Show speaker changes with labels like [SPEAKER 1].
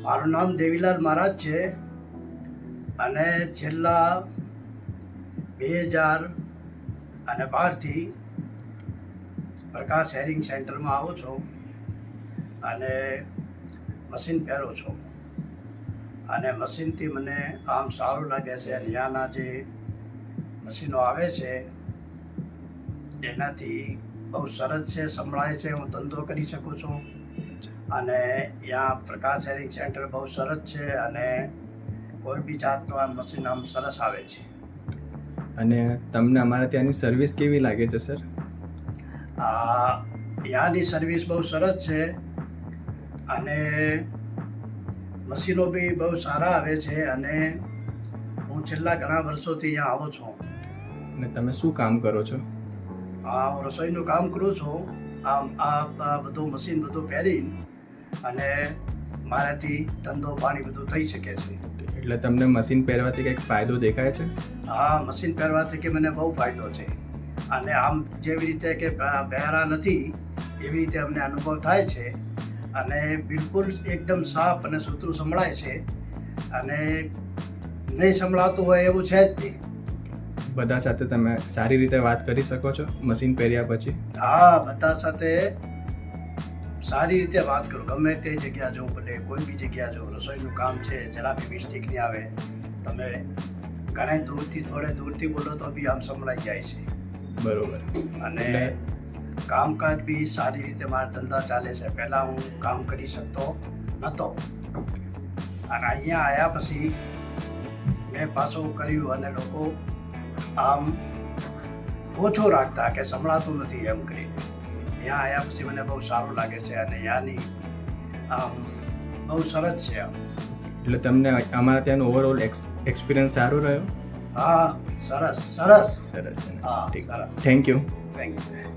[SPEAKER 1] મારું નામ દેવીલાલ મહારાજ છે અને છેલ્લા 2012થી પ્રકાશ હેરિંગ સેન્ટરમાં આવું છું અને મશીન પહેરું છું અને મશીનથી મને આમ સારું લાગે છે. ત્યાંના જે મશીનો આવે છે એનાથી બહુ સરસ છે, સંભળાય છે, હું ધંધો કરી શકું છું અને ત્યાં પ્રકાશ હેરિંગ સેન્ટર બહુ સરસ છે અને કોઈ બી જાતનું આ મશીન આમ સરસ આવે છે.
[SPEAKER 2] અને તમને અમારે ત્યાંની સર્વિસ કેવી લાગે છે સર?
[SPEAKER 1] ત્યાંની સર્વિસ બહુ સરસ છે અને મશીનો બી બહુ સારા આવે છે અને હું છેલ્લા ઘણા વર્ષોથી અહીંયા આવું છું.
[SPEAKER 2] અને તમે શું કામ કરો છો?
[SPEAKER 1] હું રસોઈનું કામ કરું છું. આ બધું મશીન બધું પહેરીને અને મારાથી ધંધો પાણી બધું થઈ શકે છે.
[SPEAKER 2] એટલે તમને મશીન પહેરવાથી કંઈક ફાયદો દેખાય છે?
[SPEAKER 1] હા, મશીન પહેરવાથી કે મને બહુ ફાયદો છે અને આમ જેવી રીતે કે બહેરા નથી એવી રીતે અમને અનુભવ થાય છે અને બિલકુલ એકદમ સાફ અને સુથરું સંભળાય છે અને નહીં સંભળાતું હોય એવું છે જ નહીં.
[SPEAKER 2] બધા સાથે તમે સારી રીતે વાત કરી શકો છો મશીન પહેર્યા પછી?
[SPEAKER 1] હા, બધા સાથે સારી રીતે વાત કરું. ગમે તે જગ્યા જવું, ભલે કોઈ બી જગ્યા જવું, રસોઈનું કામ છે, જરા બી મિસ્ટેક નહીં આવે. તમે ઘણા થોડે દૂરથી બોલો તો બી આમ સંભળાઈ જાય છે.
[SPEAKER 2] બરોબર.
[SPEAKER 1] અને કામકાજ બી સારી રીતે મારા ધંધા ચાલે છે. પહેલાં હું કામ કરી શકતો નહોતો અને અહીંયા આવ્યા પછી મેં પાછું કર્યું અને લોકો આમ ઓછો રાખતા કે સંભળાતું નથી એમ કરીને. અહીંયા આવ્યા પછી મને બહુ સારું લાગે છે અને અહીંયાની આમ બહુ સરસ છે આમ.
[SPEAKER 2] એટલે તમને અમારા ત્યાંનો ઓવરઓલ એક્સપિરિયન્સ સારો રહ્યો?
[SPEAKER 1] હા, સરસ સરસ.
[SPEAKER 2] સરસ.
[SPEAKER 1] હા,
[SPEAKER 2] ઠીક.
[SPEAKER 1] સરસ.
[SPEAKER 2] Thank you.
[SPEAKER 1] Thank you.